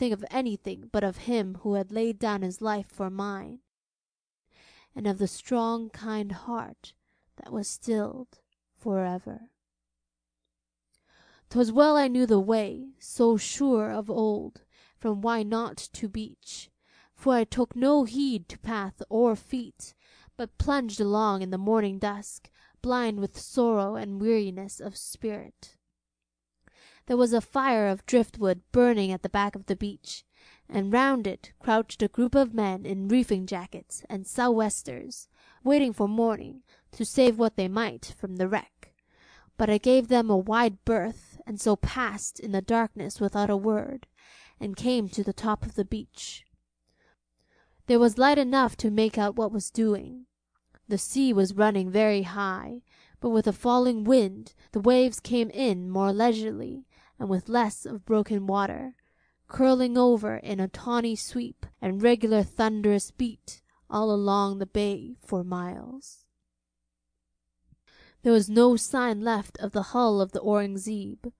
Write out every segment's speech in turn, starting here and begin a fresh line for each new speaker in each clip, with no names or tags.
think of anything but of him who had laid down his life for mine, and of the strong, kind heart that was stilled forever. 'Twas well I knew the way, so sure of old, from Why Not to beach, for I took no heed to path or feet, but plunged along in the morning dusk, blind with sorrow and weariness of spirit. There was a fire of driftwood burning at the back of the beach, and round it crouched a group of men in reefing jackets and sou'westers, waiting for morning to save what they might from the wreck. But I gave them a wide berth, and so passed in the darkness without a word, and came to the top of the beach. There was light enough to make out what was doing. The sea was running very high, but with a falling wind the waves came in more leisurely and with less of broken water, curling over in a tawny sweep and regular thunderous beat all along the bay for miles. There was no sign left of the hull of the Aurungzebe,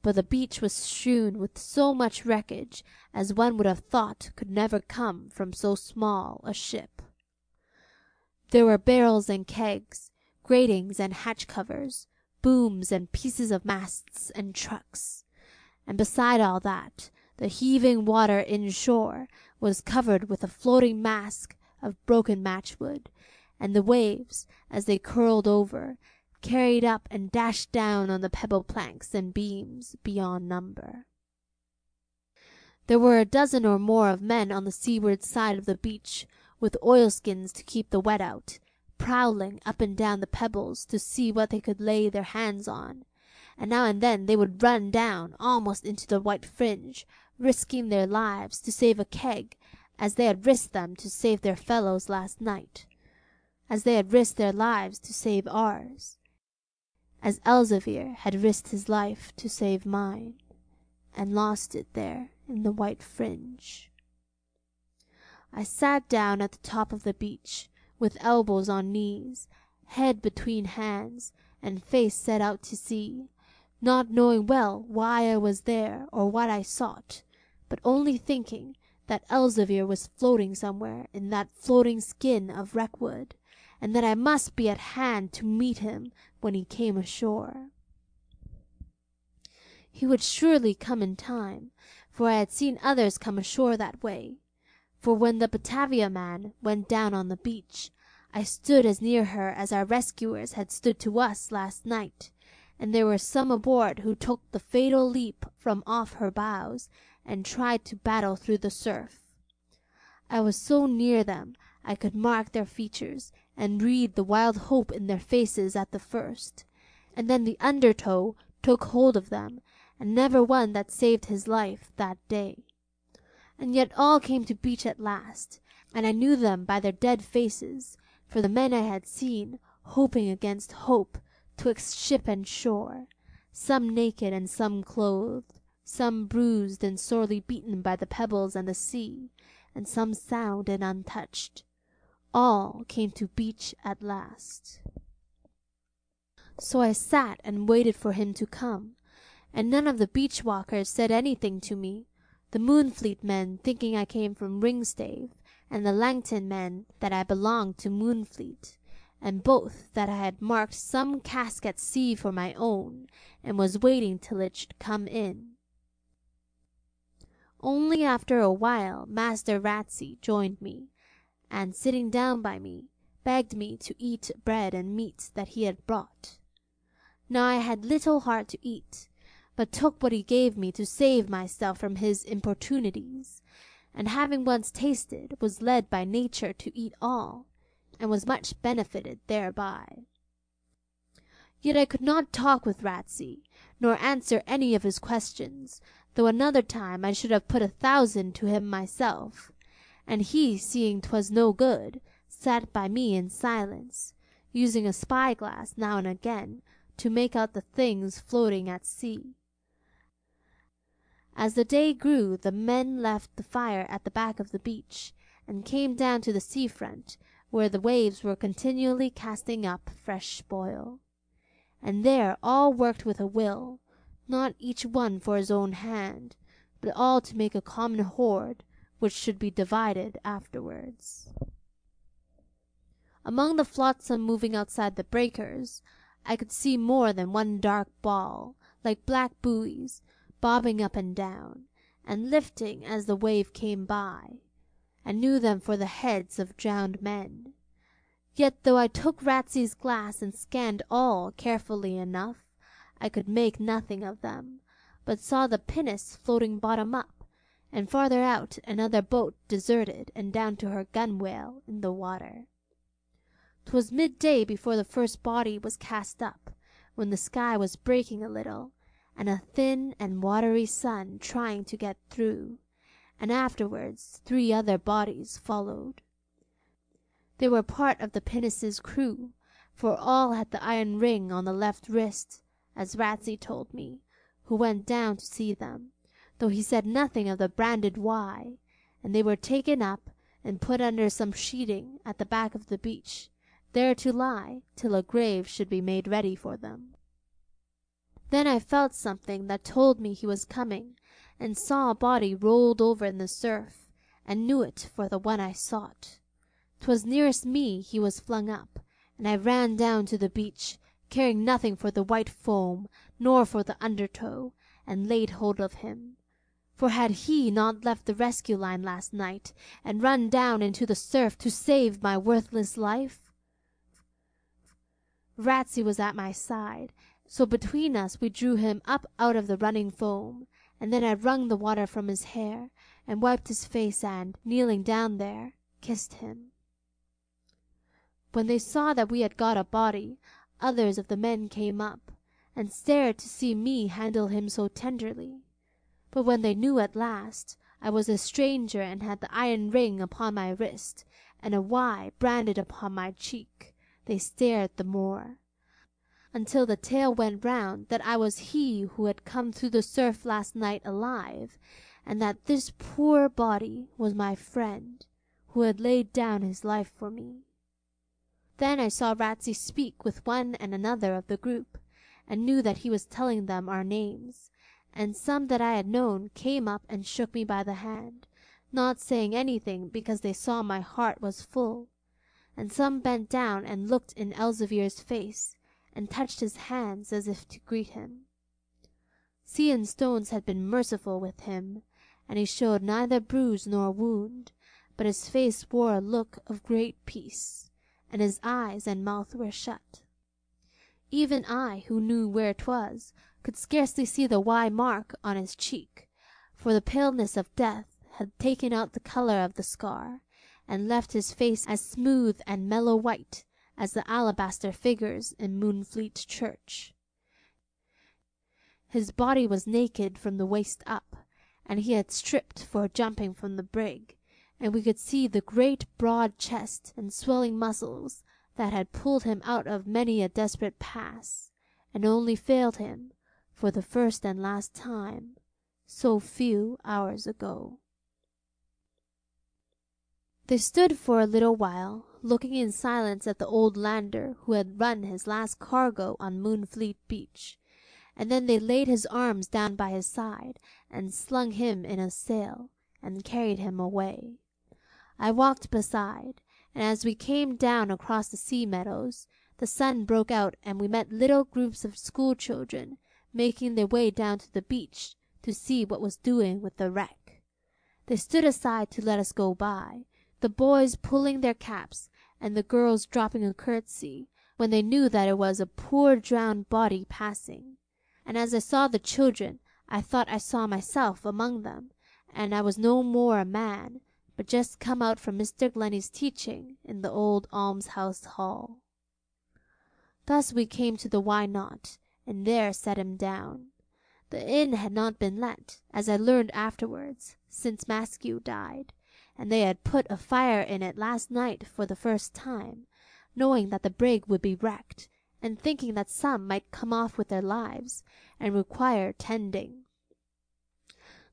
but the beach was strewn with so much wreckage as one would have thought could never come from so small a ship. There were barrels and kegs, gratings and hatch covers, booms and pieces of masts and trucks, and beside all that, the heaving water inshore was covered with a floating mask of broken matchwood, and the waves, as they curled over, carried up and dashed down on the pebble planks and beams beyond number. There were a dozen or more of men on the seaward side of the beach, with oilskins to keep the wet out, prowling up and down the pebbles to see what they could lay their hands on, and now and then they would run down almost into the white fringe, risking their lives to save a keg, as they had risked them to save their fellows last night, as they had risked their lives to save ours, as Elzevir had risked his life to save mine, and lost it there in the white fringe. I sat down at the top of the beach, with elbows on knees, head between hands, and face set out to sea, not knowing well why I was there or what I sought, but only thinking that Elzevir was floating somewhere in that floating skin of wreckwood, and that I must be at hand to meet him when he came ashore. He would surely come in time, for I had seen others come ashore that way. For when the Batavia man went down on the beach, I stood as near her as our rescuers had stood to us last night, and there were some aboard who took the fatal leap from off her bows and tried to battle through the surf. I was so near them I could mark their features and read the wild hope in their faces at the first, and then the undertow took hold of them, and never one that saved his life that day. And yet all came to beach at last, and I knew them by their dead faces, for the men I had seen, hoping against hope, twixt ship and shore, some naked and some clothed, some bruised and sorely beaten by the pebbles and the sea, and some sound and untouched, all came to beach at last. So I sat and waited for him to come, and none of the beach walkers said anything to me, the Moonfleet men thinking I came from Ringstave, and the Langton men that I belonged to Moonfleet, and both that I had marked some cask at sea for my own, and was waiting till it should come in. Only after a while Master Ratsey joined me, and sitting down by me, begged me to eat bread and meat that he had brought. Now I had little heart to eat, but took what he gave me to save myself from his importunities, and having once tasted, was led by nature to eat all, and was much benefited thereby. Yet I could not talk with Ratsey, nor answer any of his questions, though another time I should have put 1,000 to him myself, and he, seeing 'twas no good, sat by me in silence, using a spy-glass now and again to make out the things floating at sea. As the day grew, the men left the fire at the back of the beach, and came down to the sea-front, where the waves were continually casting up fresh spoil. And there all worked with a will, not each one for his own hand, but all to make a common hoard, which should be divided afterwards. Among the flotsam moving outside the breakers, I could see more than one dark ball, like black buoys, bobbing up and down, and lifting as the wave came by, and knew them for the heads of drowned men. Yet though I took Ratsy's glass and scanned all carefully enough, I could make nothing of them, but saw the pinnace floating bottom up, and farther out another boat deserted and down to her gunwale in the water. 'Twas midday before the first body was cast up, when the sky was breaking a little, and a thin and watery sun trying to get through, and afterwards 3 other bodies followed. They were part of the pinnace's crew, for all had the iron ring on the left wrist, as Ratsey told me, who went down to see them, though he said nothing of the branded Y, and they were taken up and put under some sheeting at the back of the beach, there to lie till a grave should be made ready for them. Then I felt something that told me he was coming, and saw a body rolled over in the surf, and knew it for the one I sought. 'Twas nearest me he was flung up, and I ran down to the beach, caring nothing for the white foam, nor for the undertow, and laid hold of him. For had he not left the rescue line last night, and run down into the surf to save my worthless life? Ratsey was at my side, so between us we drew him up out of the running foam, and then I wrung the water from his hair, and wiped his face and, kneeling down there, kissed him. When they saw that we had got a body, others of the men came up, and stared to see me handle him so tenderly. But when they knew at last I was a stranger and had the iron ring upon my wrist, and a Y branded upon my cheek, they stared the more, until the tale went round that I was he who had come through the surf last night alive, and that this poor body was my friend, who had laid down his life for me. Then I saw Ratsey speak with one and another of the group, and knew that he was telling them our names, and some that I had known came up and shook me by the hand, not saying anything because they saw my heart was full, and some bent down and looked in Elsevier's face, and touched his hands as if to greet him. Sea and stones had been merciful with him, and he showed neither bruise nor wound, but his face wore a look of great peace, and his eyes and mouth were shut. Even I, who knew where 'twas, could scarcely see the Y mark on his cheek, for the paleness of death had taken out the colour of the scar, and left his face as smooth and mellow white as the alabaster figures in Moonfleet church. His body was naked from the waist up, and he had stripped for jumping from the brig, and we could see the great broad chest and swelling muscles that had pulled him out of many a desperate pass, and only failed him, for the first and last time, so few hours ago. They stood for a little while, looking in silence at the old lander who had run his last cargo on Moonfleet beach, and then they laid his arms down by his side, and slung him in a sail, and carried him away. I walked beside, and as we came down across the sea meadows, the sun broke out and we met little groups of school children making their way down to the beach to see what was doing with the wreck. They stood aside to let us go by, the boys pulling their caps and the girls dropping a curtsy when they knew that it was a poor drowned body passing. And as I saw the children, I thought I saw myself among them, and I was no more a man, but just come out from Mr. Glennie's teaching in the old almshouse hall. Thus we came to the Why Not, and there set him down. The inn had not been let, as I learned afterwards, since Maskew died, and they had put a fire in it last night for the first time, knowing that the brig would be wrecked, and thinking that some might come off with their lives, and require tending.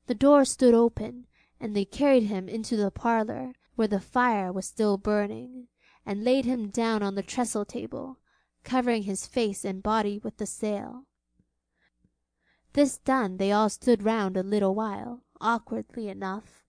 The door stood open, and they carried him into the parlour, where the fire was still burning, and laid him down on the trestle table, covering his face and body with the sail. This done, they all stood round a little while, awkwardly enough.